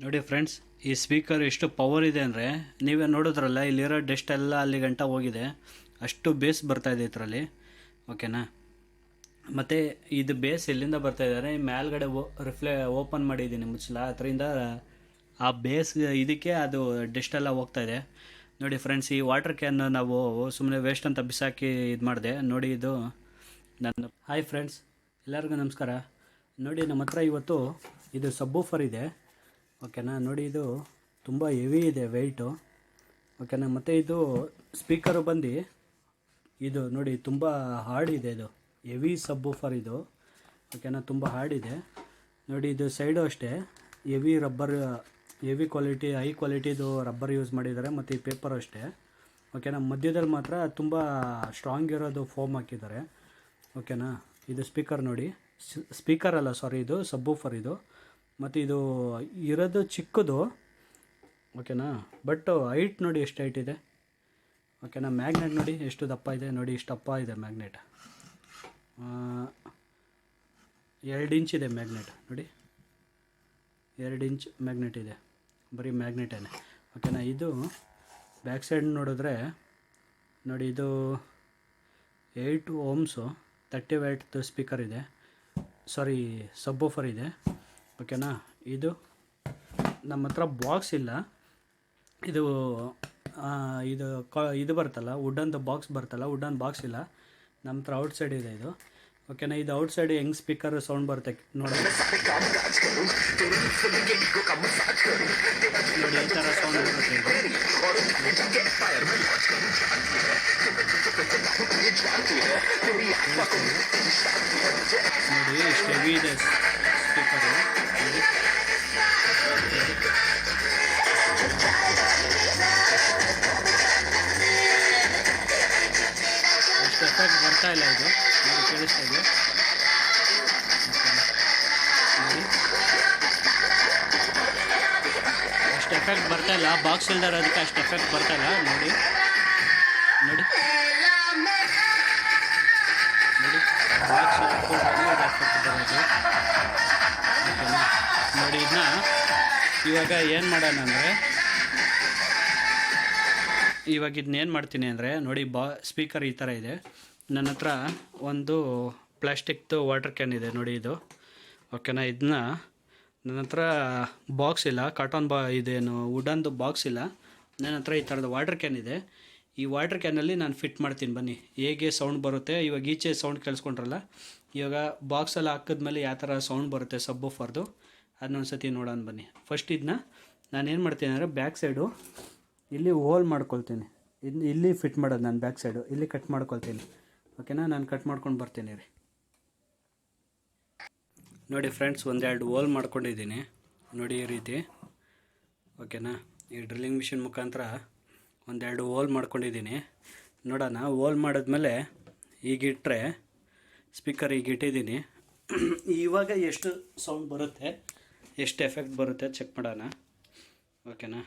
ನೋಡಿ ಫ್ರೆಂಡ್ಸ್, ಈ ಸ್ಪೀಕರ್ ಎಷ್ಟು ಪವರ್ ಇದೆ ಅಂದರೆ ನೀವೇ ನೋಡಿದ್ರಲ್ಲ, ಇಲ್ಲಿರೋ ಡಸ್ಟ್ ಎಲ್ಲ ಅಲ್ಲಿ ಗಂಟ ಹೋಗಿದೆ. ಅಷ್ಟು ಬೇಸ್ ಬರ್ತಾಯಿದೆ ಇದರಲ್ಲಿ. ಓಕೆನಾ. ಮತ್ತು ಇದು ಬೇಸ್ ಎಲ್ಲಿಂದ ಬರ್ತಾಯಿದ್ದಾರೆ, ಮೇಲ್ಗಡೆ ಓಪನ್ ಮಾಡಿದ್ದೀನಿ ಮುಚ್ಚಲ, ಅದರಿಂದ ಆ ಬೇಸ್ ಇದಕ್ಕೆ ಅದು ಡಸ್ಟ್ ಎಲ್ಲ ಹೋಗ್ತಾಯಿದೆ. ನೋಡಿ ಫ್ರೆಂಡ್ಸ್, ಈ ವಾಟರ್ ಕ್ಯಾನ್ ನಾವು ಸುಮ್ಮನೆ ವೇಸ್ಟ್ ಅಂತ ಬಿಸಾಕಿ ಇದು ಮಾಡಿದೆ. ನೋಡಿ, ಇದು ನನ್ನ ಹಾಯ್ ಫ್ರೆಂಡ್ಸ್, ಎಲ್ಲರಿಗೂ ನಮಸ್ಕಾರ. ನೋಡಿ, ನಮ್ಮ ಹತ್ರ ಇವತ್ತು ಇದು ಸಬ್ವೂಫರ್ ಇದೆ. ಓಕೆನಾ. ನೋಡಿ, ಇದು ತುಂಬ ಹೆವಿ ಇದೆ ವೆಯ್ಟು. ಓಕೆನಾ. ಮತ್ತು ಇದು ಸ್ಪೀಕರು ಬಂದು ಇದು ನೋಡಿ ತುಂಬ ಹಾರ್ಡ್ ಇದೆ. ಇದು ಹೆವಿ ಸಬ್ವೂಫರ್ ಇದು. ಓಕೆನಾ. ತುಂಬ ಹಾರ್ಡ್ ಇದೆ. ನೋಡಿ, ಇದು ಸೈಡು ಅಷ್ಟೇ ಹೆವಿ ಕ್ವಾಲಿಟಿ, ಹೈ ಕ್ವಾಲಿಟಿದು ರಬ್ಬರ್ ಯೂಸ್ ಮಾಡಿದ್ದಾರೆ. ಮತ್ತು ಈ ಪೇಪರ್ ಅಷ್ಟೇ. ಓಕೆನಾ. ಮಧ್ಯದಲ್ಲಿ ಮಾತ್ರ ತುಂಬ ಸ್ಟ್ರಾಂಗ್ ಇರೋದು ಫೋಮ್ ಹಾಕಿದ್ದಾರೆ. ಓಕೆನಾ. ಇದು ಸ್ಪೀಕರ್ ನೋಡಿ, ಸ್ಪೀಕರ್ ಅಲ್ಲ ಸಾರಿ, ಇದು ಸಬ್ವೂಫರ್ ಇದು. ಮತ್ತು ಇದು ಇರೋದು ಚಿಕ್ಕದು. ಓಕೆನಾ. ಬಟ್ ಹೈಟ್ ನೋಡಿ ಎಷ್ಟು ಹೈಟ್ ಇದೆ. ಓಕೆನಾ. ಮ್ಯಾಗ್ನೆಟ್ ನೋಡಿ ಎಷ್ಟು ದಪ್ಪ ಇದೆ. ನೋಡಿ, ಇಷ್ಟು ದಪ್ಪ ಇದೆ ಮ್ಯಾಗ್ನೆಟ್. 2 ಇಂಚ್ ಇದೆ ಮ್ಯಾಗ್ನೆಟ್. ನೋಡಿ, 2 ಇಂಚ್ ಮ್ಯಾಗ್ನೆಟ್ ಇದೆ. ಬರೀ ಮ್ಯಾಗ್ನೆಟೇನೆ. ಓಕೆನಾ. ಇದು ಬ್ಯಾಕ್ ಸೈಡ್ ನೋಡಿದ್ರೆ ನೋಡಿ, ಇದು 8 ohms 30 ವ್ಯಾಟ್ ಸ್ಪೀಕರ್ ಇದೆ. ಸಾರಿ, ಸಬ್ವೂಫರ್ ಇದೆ. ಓಕೆನಾ. ಇದು ನಮ್ಮ ಹತ್ರ ಬಾಕ್ಸ್ ಇಲ್ಲ. ಇದು ಇದು ಬರ್ತಲ್ಲ, ವುಡನ್ದು ಬಾಕ್ಸ್ ಬರ್ತಲ್ಲ, ವುಡನ್ ಬಾಕ್ಸ್ ಇಲ್ಲ ನಮ್ಮ ಹತ್ರ. ಔಟ್ಸೈಡ್ ಇದೆ ಇದು. ಓಕೆನಾ. ಇದು ಔಟ್ಸೈಡ್ ಹೆಂಗೆ ಸ್ಪೀಕರ್ ಸೌಂಡ್ ಬರುತ್ತೆ ನೋಡಿ. ನೋಡಿ, ಈ ಥರ ಸೌಂಡ್ ಬರುತ್ತೆ ನೋಡಿ, ಎಷ್ಟು ಹೆವಿ ಇದೆ ಸ್ಪೀಕರು. ಅಷ್ಟು ಎಫೆಕ್ಟ್ ಬರ್ತಾ ಇಲ್ಲ ಇದು. ನೋಡಿ, ಕೇಳಿಸ್ತಾ ಇದೆ. ನೋಡಿ, ಅಷ್ಟು ಎಫೆಕ್ಟ್ ಬರ್ತಾ ಇಲ್ಲ. ಬಾಕ್ಸ್ ಇಲ್ದಾರ ಅದಕ್ಕೆ ಅಷ್ಟು ಎಫೆಕ್ಟ್ ಬರ್ತಾ ಇಲ್ಲ. ನೋಡಿ ನೋಡಿ ನೋಡಿ, ಬಾಕ್ಸ್ ಎಫೆಕ್ಟ್ ಬರೋದು. ಓಕೆನಾ. ನೋಡಿ, ಇದನ್ನ ಇವಾಗ ಏನು ಮಾಡೋಣ ಅಂದರೆ, ಇವಾಗ ಇದನ್ನೇನು ಮಾಡ್ತೀನಿ ಅಂದರೆ ನೋಡಿ, ಸ್ಪೀಕರ್ ಈ ಥರ ಇದೆ. ನನ್ನ ಹತ್ರ ಒಂದು ಪ್ಲಾಸ್ಟಿಕ್ದು ವಾಟರ್ ಕ್ಯಾನ್ ಇದೆ ನೋಡಿ ಇದು. ಓಕೆನಾ. ಇದನ್ನ ನನ್ನ ಹತ್ರ ಬಾಕ್ಸ್ ಇಲ್ಲ, ಕಾಟನ್ ಇದೇನು ವುಡನ್ದು ಬಾಕ್ಸ್ ಇಲ್ಲ. ನನ್ನ ಹತ್ರ ಈ ಥರದ ವಾಟರ್ ಕ್ಯಾನ್ ಇದೆ. ಈ ವಾಟರ್ ಕ್ಯಾನಲ್ಲಿ ನಾನು ಫಿಟ್ ಮಾಡ್ತೀನಿ ಬನ್ನಿ, ಹೇಗೆ ಸೌಂಡ್ ಬರುತ್ತೆ. ಇವಾಗ ಈಚೆ ಸೌಂಡ್ ಕೇಳಿಸ್ಕೊಂಡ್ರಲ್ಲ, ಇವಾಗ ಬಾಕ್ಸೆಲ್ಲ ಹಾಕಿದ್ಮೇಲೆ ಯಾವ ಥರ ಸೌಂಡ್ ಬರುತ್ತೆ ಸಬ್ವೂಫರ್ದು, ಅದನ್ನೊಂದು ಸತಿ ನೋಡೋಣ ಬನ್ನಿ. ಫಸ್ಟ್ ಇದನ್ನ ನಾನೇನು ಮಾಡ್ತೀನಿ ಅಂದರೆ, ಬ್ಯಾಕ್ ಸೈಡು ಇಲ್ಲಿ ಹೋಲ್ ಮಾಡ್ಕೊಳ್ತೀನಿ. ಇಲ್ಲಿ ಫಿಟ್ ಮಾಡೋದು ನಾನು. ಬ್ಯಾಕ್ ಸೈಡು ಇಲ್ಲಿ ಕಟ್ ಮಾಡ್ಕೊಳ್ತೀನಿ. ಓಕೆನಾ. ನಾನು ಕಟ್ ಮಾಡ್ಕೊಂಡು ಬರ್ತೀನಿ ರೀ. ನೋಡಿ ಫ್ರೆಂಡ್ಸ್, 1-2 ಹೋಲ್ ಮಾಡ್ಕೊಂಡಿದ್ದೀನಿ ನೋಡಿ, ಈ ರೀತಿ. ಓಕೆನಾ. ಈ ಡ್ರಿಲ್ಲಿಂಗ್ ಮಿಷಿನ್ ಮುಖಾಂತರ 1-2 ಹೋಲ್ ಮಾಡ್ಕೊಂಡಿದ್ದೀನಿ. ನೋಡೋಣ. ಹೋಲ್ ಮಾಡಿದ್ಮೇಲೆ ಈಗಿಟ್ಟರೆ, ಸ್ಪೀಕರ್ ಈಗಿಟ್ಟಿದ್ದೀನಿ. ಇವಾಗ ಎಷ್ಟು ಸೌಂಡ್ ಬರುತ್ತೆ, ಎಷ್ಟು ಎಫೆಕ್ಟ್ ಬರುತ್ತೆ ಚೆಕ್ ಮಾಡೋಣ. ಓಕೆನಾ.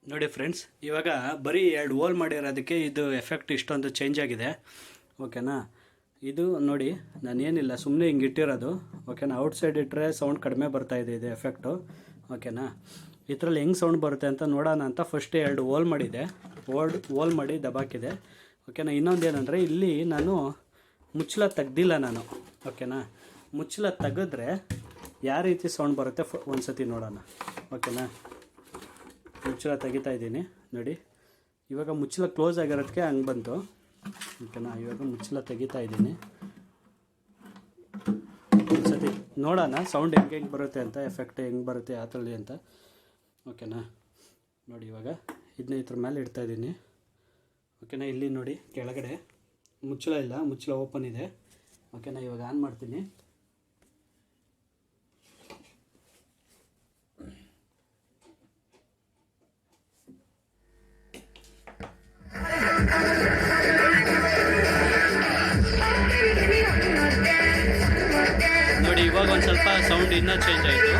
ನೋಡಿ ಫ್ರೆಂಡ್ಸ್, ಇವಾಗ ಬರೀ 2 ಹೋಲ್ ಮಾಡಿರೋದಕ್ಕೆ ಇದು ಎಫೆಕ್ಟ್ ಇಷ್ಟೊಂದು ಚೇಂಜ್ ಆಗಿದೆ. ಓಕೆನಾ. ಇದು ನೋಡಿ, ನಾನೇನಿಲ್ಲ, ಸುಮ್ಮನೆ ಹಿಂಗೆ ಇಟ್ಟಿರೋದು. ಓಕೆನಾ. ಔಟ್ಸೈಡ್ ಇಟ್ಟರೆ ಸೌಂಡ್ ಕಡಿಮೆ ಬರ್ತಾಯಿದೆ ಇದು ಎಫೆಕ್ಟು. ಓಕೆನಾ. ಇದರಲ್ಲಿ ಹೆಂಗೆ ಸೌಂಡ್ ಬರುತ್ತೆ ಅಂತ ನೋಡೋಣ ಅಂತ ಫಸ್ಟ್ 2 ಹೋಲ್ ಮಾಡಿದೆ. ಹೋಲ್ ಮಾಡಿ ದಬಾಕಿದೆ. ಓಕೆನಾ. ಇನ್ನೊಂದು ಏನಂದರೆ, ಇಲ್ಲಿ ನಾನು ಮುಚ್ಚಳ ತೆಗ್ದಿಲ್ಲ ನಾನು, ಓಕೆನಾ. ಮುಚ್ಚಳ ತೆಗೆದ್ರೆ ಯಾವ ರೀತಿ ಸೌಂಡ್ ಬರುತ್ತೆ ಒಂದು ಸತಿ ನೋಡೋಣ, ಓಕೆನಾ. ಮುಚ್ಚಳ ತೆಗಿತಾ ಇದ್ದೀನಿ ನೋಡಿ. ಇವಾಗ ಮುಚ್ಚಳ ಕ್ಲೋಸ್ ಆಗಿರೋದಕ್ಕೆ ಹಂಗೆ ಬಂತು, ಓಕೆನಾ. ಇವಾಗ ಮುಚ್ಚಳ ತೆಗಿತಾ ಇದ್ದೀನಿ. ಒಂದು ಸತಿ ನೋಡೋಣ ಸೌಂಡ್ ಹೆಂಗೆ ಬರುತ್ತೆ ಅಂತ, ಎಫೆಕ್ಟ್ ಹೆಂಗೆ ಬರುತ್ತೆ ಆ ಥರಳಿ ಅಂತ, ಓಕೆನಾ. ನೋಡಿ ಇವಾಗ ಇದನ್ನ ಇದ್ರ ಮೇಲೆ ಇಡ್ತಾ ಇದ್ದೀನಿ, ಓಕೆನಾ. ಇಲ್ಲಿ ನೋಡಿ ಕೆಳಗಡೆ ಮುಚ್ಚಳ ಇಲ್ಲ, ಮುಚ್ಚಳ ಓಪನ್ ಇದೆ, ಓಕೆನಾ. ಇವಾಗ ಆನ್ ಮಾಡ್ತೀನಿ. ನೋಡಿ ಇವಾಗ ಒಂದು ಸ್ವಲ್ಪ ಸೌಂಡ್ ಇನ್ನೂ ಚೇಂಜ್ ಆಯಿತು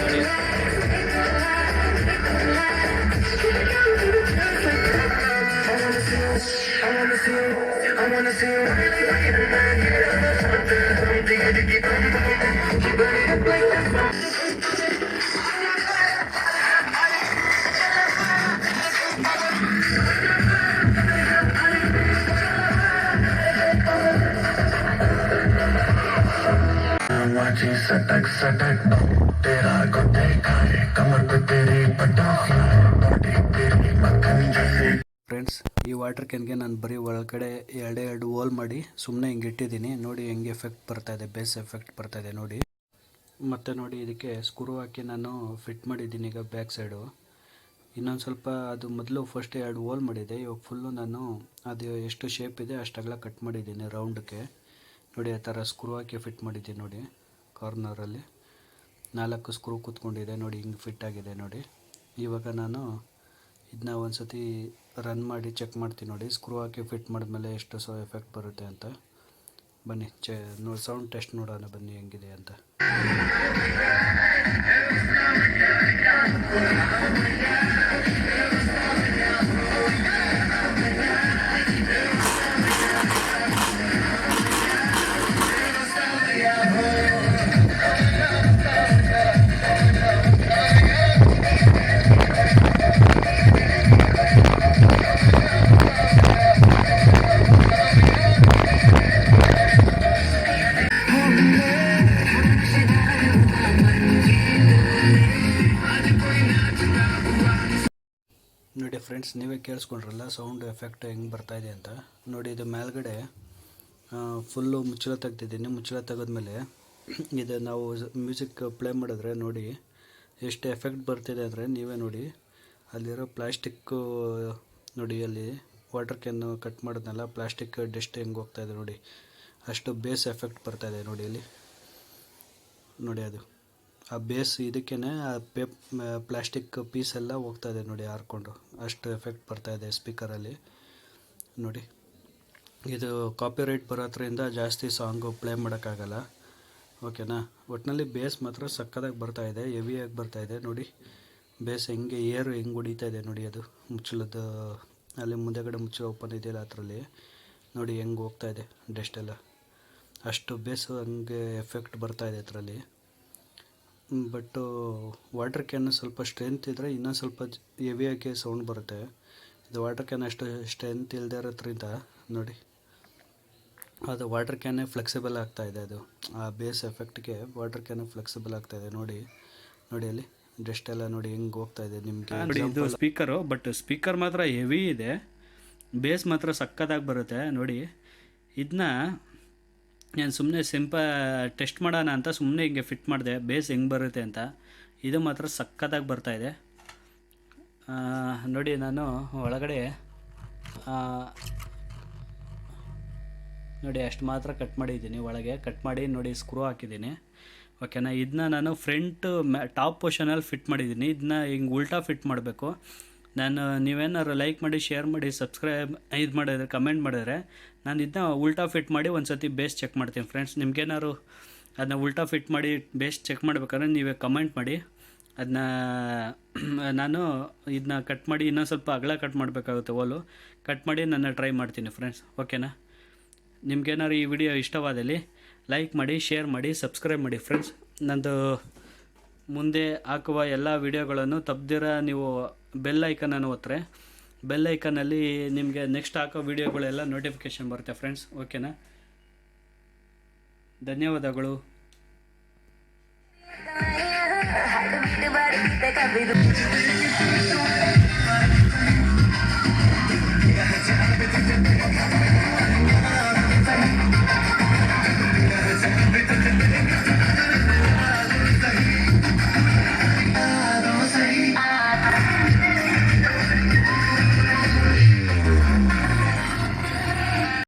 ನೋಡಿ. सटक सटक तेरा को देखा है कमर पे तेरी बटरफ्लाई बॉडी तेरी मक्खन जैसी. ಫ್ರೆಂಡ್ಸ್, ಈ ವಾಟರ್ ಕ್ಯಾನ್ಗೆ ನಾನು ಬರೀ ಒಳಗಡೆ ಎರಡು ಹೋಲ್ ಮಾಡಿ ಸುಮ್ಮನೆ ಹಿಂಗೆ ಇಟ್ಟಿದ್ದೀನಿ. ನೋಡಿ ಹೆಂಗೆ ಎಫೆಕ್ಟ್ ಬರ್ತಾಯಿದೆ, ಬೇಸ್ ಎಫೆಕ್ಟ್ ಬರ್ತಾಯಿದೆ ನೋಡಿ. ಮತ್ತು ನೋಡಿ ಇದಕ್ಕೆ ಸ್ಕ್ರೂ ಹಾಕಿ ನಾನು ಫಿಟ್ ಮಾಡಿದ್ದೀನಿ ಈಗ ಬ್ಯಾಕ್ ಸೈಡು. ಇನ್ನೊಂದು ಸ್ವಲ್ಪ ಅದು ಮೊದಲು ಫಸ್ಟ್ 2 ಹೋಲ್ ಮಾಡಿದೆ, ಇವಾಗ ಫುಲ್ಲು ನಾನು ಅದು ಎಷ್ಟು ಶೇಪ್ ಇದೆ ಅಷ್ಟಾಗಲ ಕಟ್ ಮಾಡಿದ್ದೀನಿ ರೌಂಡಕ್ಕೆ ನೋಡಿ. ಆ ಥರ ಸ್ಕ್ರೂ ಹಾಕಿ ಫಿಟ್ ಮಾಡಿದ್ದೀನಿ ನೋಡಿ. ಕಾರ್ನರಲ್ಲಿ 4 ಸ್ಕ್ರೂ ಕೂತ್ಕೊಂಡಿದೆ ನೋಡಿ, ಹಿಂಗೆ ಫಿಟ್ ಆಗಿದೆ ನೋಡಿ. ಇವಾಗ ನಾನು ಇದನ್ನ ಒಂದು ಸತಿ ರನ್ ಮಾಡಿ ಚೆಕ್ ಮಾಡ್ತೀನಿ ನೋಡಿ. ಸ್ಕ್ರೂ ಹಾಕಿ ಫಿಟ್ ಮಾಡಿದ್ಮೇಲೆ ಎಷ್ಟು ಎಫೆಕ್ಟ್ ಬರುತ್ತೆ ಅಂತ. ಬನ್ನಿ ನೋಡಿ ಸೌಂಡ್ ಟೆಸ್ಟ್ ನೋಡೋಣ ಬನ್ನಿ ಹೆಂಗಿದೆ ಅಂತ. ನೋಡಿ ಫ್ರೆಂಡ್ಸ್, ನೀವೇ ಕೇಳಿಸ್ಕೊಂಡ್ರಲ್ಲ ಸೌಂಡ್ ಎಫೆಕ್ಟ್ ಹೆಂಗೆ ಬರ್ತಾಯಿದೆ ಅಂತ ನೋಡಿ. ಇದು ಮೇಲ್ಗಡೆ ಫುಲ್ಲು ಮುಚ್ಚಳ ತೆಗ್ದಿದ್ದೀನಿ. ಮುಚ್ಚಳ ತೆಗೆದ್ಮೇಲೆ ಇದು ನಾವು ಮ್ಯೂಸಿಕ್ ಪ್ಲೇ ಮಾಡಿದ್ರೆ ನೋಡಿ ಎಷ್ಟು ಎಫೆಕ್ಟ್ ಬರ್ತಿದೆ ಅಂದರೆ ನೀವೇ ನೋಡಿ. ಅಲ್ಲಿರೋ ಪ್ಲಾಸ್ಟಿಕ್ಕು ನೋಡಿ, ಅಲ್ಲಿ ವಾಟರ್ ಕ್ಯಾನ್ ಕಟ್ ಮಾಡಿದ್ನಲ್ಲ, ಪ್ಲಾಸ್ಟಿಕ್ ಡಸ್ಟ್ ಹೆಂಗೆ ಹೋಗ್ತಾಯಿದೆ ನೋಡಿ, ಅಷ್ಟು ಬೇಸ್ ಎಫೆಕ್ಟ್ ಬರ್ತಾಯಿದೆ ನೋಡಿ. ಅಲ್ಲಿ ನೋಡಿ ಅದು ಆ ಬೇಸ್ ಇದಕ್ಕೇ ಆ ಪ್ಲಾಸ್ಟಿಕ್ ಪೀಸ್ ಎಲ್ಲ ಹೋಗ್ತಾಯಿದೆ ನೋಡಿ ಹಾರ್ಕೊಂಡು, ಅಷ್ಟು ಎಫೆಕ್ಟ್ ಬರ್ತಾಯಿದೆ ಸ್ಪೀಕರಲ್ಲಿ ನೋಡಿ. ಇದು ಕಾಪಿರೈಟ್ ಬರೋದ್ರಿಂದ ಜಾಸ್ತಿ ಸಾಂಗು ಪ್ಲೇ ಮಾಡೋಕ್ಕಾಗಲ್ಲ, ಓಕೆನಾ. ಒಟ್ಟಿನಲ್ಲಿ ಬೇಸ್ ಮಾತ್ರ ಸಕ್ಕದಾಗಿ ಬರ್ತಾಯಿದೆ, ಹೆವಿಯಾಗಿ ಬರ್ತಾಯಿದೆ ನೋಡಿ. ಬೇಸ್ ಹೆಂಗೆ ಏರು ಹೆಂಗೆ ಹೊಡಿತಾ ಇದೆ ನೋಡಿ. ಅದು ಮುಚ್ಚಳದ ಅಲ್ಲಿ ಮುಂದೆಗಡೆ ಮುಚ್ಚಳ ಓಪನ್ ಇದೆಯಲ್ಲ ಅದರಲ್ಲಿ ನೋಡಿ ಹೆಂಗೆ ಹೋಗ್ತಾಯಿದೆ ಡಸ್ಟೆಲ್ಲ, ಅಷ್ಟು ಬೇಸು ಹಂಗೆ ಎಫೆಕ್ಟ್ ಬರ್ತಾಯಿದೆ ಅದರಲ್ಲಿ. ಬಟ್ಟು ವಾಟರ್ ಕ್ಯಾನ್ ಸ್ವಲ್ಪ ಸ್ಟ್ರೆಂತ್ ಇದ್ದರೆ ಇನ್ನೂ ಸ್ವಲ್ಪ ಹೆವಿಯಾಗಿ ಸೌಂಡ್ ಬರುತ್ತೆ. ಇದು ವಾಟರ್ ಕ್ಯಾನ್ ಅಷ್ಟು ಸ್ಟ್ರೆಂತ್ ಇಲ್ಲದೆ ಇರೋದ್ರಿಂದ ನೋಡಿ, ಅದು ವಾಟರ್ ಕ್ಯಾನೇ ಫ್ಲೆಕ್ಸಿಬಲ್ ಆಗ್ತಾಯಿದೆ. ಅದು ಆ ಬೇಸ್ ಎಫೆಕ್ಟ್ಗೆ ವಾಟರ್ ಕ್ಯಾನ್ ಫ್ಲೆಕ್ಸಿಬಲ್ ಆಗ್ತಾಯಿದೆ ನೋಡಿ. ನೋಡಿ ಅಲ್ಲಿ ಡಸ್ಟ್ ಎಲ್ಲ ನೋಡಿ ಹೆಂಗೆ ಹೋಗ್ತಾಯಿದೆ ನಿಮಗೆ. ನೋಡಿ ಇದು ಸ್ಪೀಕರು, ಬಟ್ ಸ್ಪೀಕರ್ ಮಾತ್ರ ಹೆವಿ ಇದೆ, ಬೇಸ್ ಮಾತ್ರ ಸಕ್ಕತ್ತಾಗಿ ಬರುತ್ತೆ ನೋಡಿ. ಇದನ್ನ ನಾನು ಸುಮ್ಮನೆ ಟೆಸ್ಟ್ ಮಾಡೋಣ ಅಂತ ಸುಮ್ಮನೆ ಹಿಂಗೆ ಫಿಟ್ ಮಾಡಿದೆ, ಬೇಸ್ ಹೆಂಗೆ ಬರುತ್ತೆ ಅಂತ. ಇದು ಮಾತ್ರ ಸಕ್ಕತ್ತಾಗಿ ಬರ್ತಾಯಿದೆ ನೋಡಿ. ನಾನು ಒಳಗಡೆ ನೋಡಿ ಅಷ್ಟು ಮಾತ್ರ ಕಟ್ ಮಾಡಿದ್ದೀನಿ, ಒಳಗೆ ಕಟ್ ಮಾಡಿ ನೋಡಿ ಸ್ಕ್ರೂ ಹಾಕಿದ್ದೀನಿ, ಓಕೆನಾ. ಇದನ್ನ ನಾನು ಫ್ರಂಟ್ ಟಾಪ್ ಪೋರ್ಷನಲ್ಲಿ ಫಿಟ್ ಮಾಡಿದ್ದೀನಿ. ಇದನ್ನ ಹಿಂಗೆ ಉಲ್ಟಾ ಫಿಟ್ ಮಾಡಬೇಕು. ನಾನು ನೀವೇನಾದ್ರು ಲೈಕ್ ಮಾಡಿ, ಶೇರ್ ಮಾಡಿ, ಸಬ್ಸ್ಕ್ರೈಬ್ ಇದು ಮಾಡಿದ್ರೆ, ಕಮೆಂಟ್ ಮಾಡಿದ್ರೆ ನಾನು ಇದನ್ನ ಉಲ್ಟಾ ಫಿಟ್ ಮಾಡಿ ಒಂದು ಸತಿ ಬೇಸ್ ಚೆಕ್ ಮಾಡ್ತೀನಿ ಫ್ರೆಂಡ್ಸ್. ನಿಮ್ಗೇನಾದ್ರು ಅದನ್ನ ಉಲ್ಟಾ ಫಿಟ್ ಮಾಡಿ ಬೇಸ್ ಚೆಕ್ ಮಾಡ್ಬೇಕಾದ್ರೆ ನೀವೇ ಕಮೆಂಟ್ ಮಾಡಿ. ಅದನ್ನ ನಾನು ಇದನ್ನ ಕಟ್ ಮಾಡಿ ಇನ್ನೊಂದು ಸ್ವಲ್ಪ ಅಗಲ ಕಟ್ ಮಾಡಬೇಕಾಗುತ್ತೆ, ಹೋಲು ಕಟ್ ಮಾಡಿ ನಾನು ಟ್ರೈ ಮಾಡ್ತೀನಿ ಫ್ರೆಂಡ್ಸ್, ಓಕೆನಾ. ನಿಮ್ಗೇನಾದ್ರು ಈ ವಿಡಿಯೋ ಇಷ್ಟವಾದಲ್ಲಿ ಲೈಕ್ ಮಾಡಿ, ಶೇರ್ ಮಾಡಿ, ಸಬ್ಸ್ಕ್ರೈಬ್ ಮಾಡಿ ಫ್ರೆಂಡ್ಸ್. ನಂದು ಮುಂದೆ ಹಾಕುವ ಎಲ್ಲ ವಿಡಿಯೋಗಳನ್ನು ತಪ್ಪದಿರ ನೀವು ಬೆಲ್ ಐಕನನ್ನು ಒತ್ತರೆ ಬೆಲ್ ಐಕನಲ್ಲಿ ನಿಮಗೆ ನೆಕ್ಸ್ಟ್ ಹಾಕೋ ವಿಡಿಯೋಗಳೆಲ್ಲ ನೋಟಿಫಿಕೇಷನ್ ಬರುತ್ತೆ ಫ್ರೆಂಡ್ಸ್, ಓಕೆನಾ. ಧನ್ಯವಾದಗಳು. ಹಾಡು ಬಿಟ್ಟು ಬಾರಿ ಕವಿದು